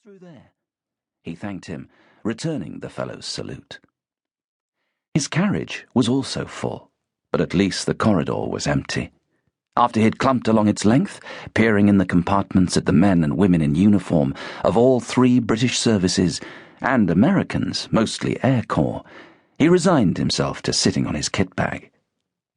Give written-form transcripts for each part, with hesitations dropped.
through there." He thanked him, returning the fellow's salute. His carriage was also full, but at least the corridor was empty. After he'd clumped along its length, peering in the compartments at the men and women in uniform of all three British services and Americans, mostly Air Corps, he resigned himself to sitting on his kit bag.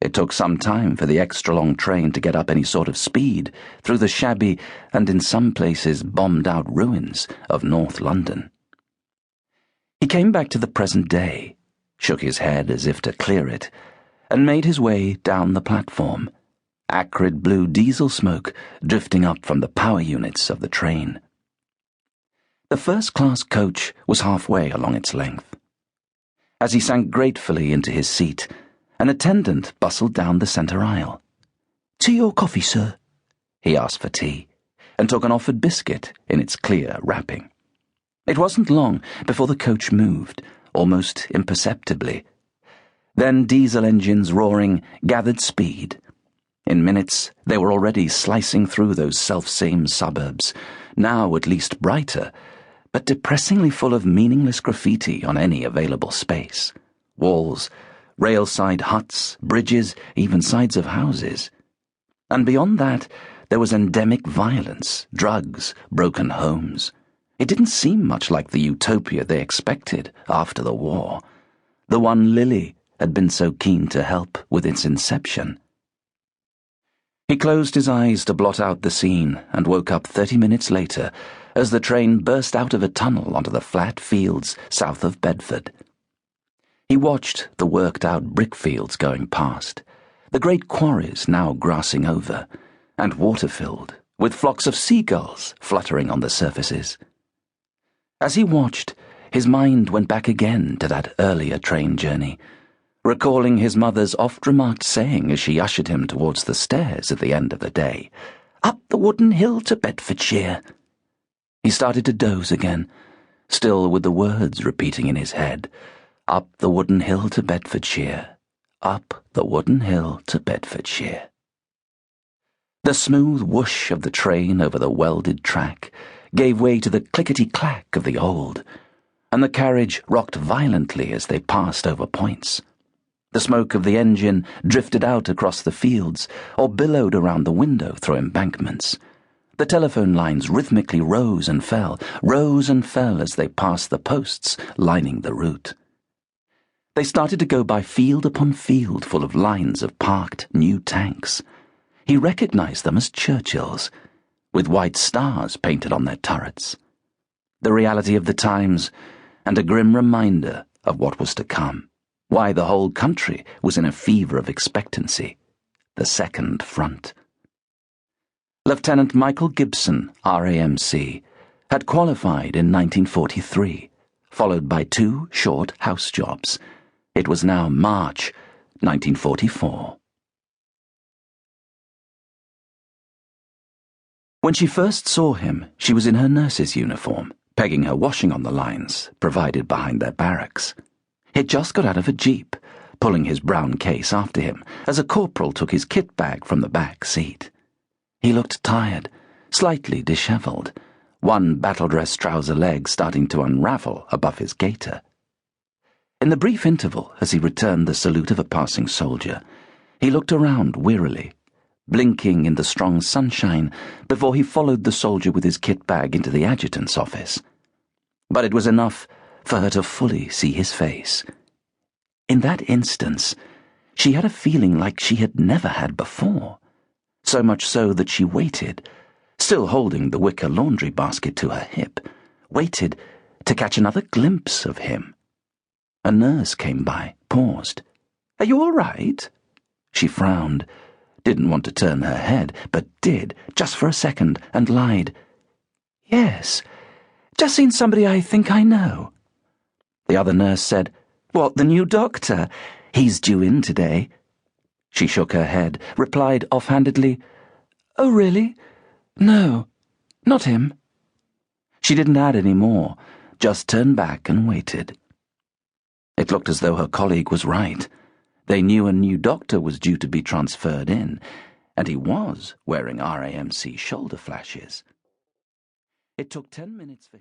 It took some time for the extra-long train to get up any sort of speed through the shabby and in some places bombed-out ruins of North London. He came back to the present day, shook his head as if to clear it, and made his way down the platform, acrid blue diesel smoke drifting up from the power units of the train. The first-class coach was halfway along its length. As he sank gratefully into his seat, an attendant bustled down the centre aisle. "Tea or coffee, sir?" He asked for tea, and took an offered biscuit in its clear wrapping. It wasn't long before the coach moved, almost imperceptibly. Then diesel engines roaring gathered speed. In minutes they were already slicing through those self-same suburbs, now at least brighter, but depressingly full of meaningless graffiti on any available space. Walls, railside huts, bridges, even sides of houses. And beyond that, there was endemic violence, drugs, broken homes. It didn't seem much like the utopia they expected after the war, the one Lily had been so keen to help with its inception. He closed his eyes to blot out the scene and woke up 30 minutes later as the train burst out of a tunnel onto the flat fields south of Bedford. He watched the worked-out brick fields going past, the great quarries now grassing over, and water-filled, with flocks of seagulls fluttering on the surfaces. As he watched, his mind went back again to that earlier train journey, recalling his mother's oft-remarked saying as she ushered him towards the stairs at the end of the day, "Up the wooden hill to Bedfordshire." He started to doze again, still with the words repeating in his head, "Up the wooden hill to Bedfordshire, up the wooden hill to Bedfordshire." The smooth whoosh of the train over the welded track gave way to the clickety-clack of the old, and the carriage rocked violently as they passed over points. The smoke of the engine drifted out across the fields or billowed around the window through embankments. The telephone lines rhythmically rose and fell as they passed the posts lining the route. They started to go by field upon field full of lines of parked new tanks. He recognized them as Churchill's, with white stars painted on their turrets. The reality of the times, and a grim reminder of what was to come, why the whole country was in a fever of expectancy, the Second Front. Lieutenant Michael Gibson, RAMC, had qualified in 1943, followed by 2 short house jobs. It was now March 1944. When she first saw him, she was in her nurse's uniform, pegging her washing on the lines provided behind their barracks. He'd just got out of a jeep, pulling his brown case after him as a corporal took his kit bag from the back seat. He looked tired, slightly dishevelled, one battle-dress trouser leg starting to unravel above his gaiter. In the brief interval, as he returned the salute of a passing soldier, he looked around wearily, blinking in the strong sunshine before he followed the soldier with his kit bag into the adjutant's office. But it was enough for her to fully see his face. In that instance, she had a feeling like she had never had before, so much so that she waited, still holding the wicker laundry basket to her hip, waited to catch another glimpse of him. A nurse came by, paused. "Are you all right?" She frowned, didn't want to turn her head, but did, just for a second, and lied. "Yes, just seen somebody I think I know." The other nurse said, "What, the new doctor? He's due in today." She shook her head, replied offhandedly, "Oh, really? No, not him." She didn't add any more, just turned back and waited. It looked as though her colleague was right. They knew a new doctor was due to be transferred in, and he was wearing RAMC shoulder flashes. It took 10 minutes for him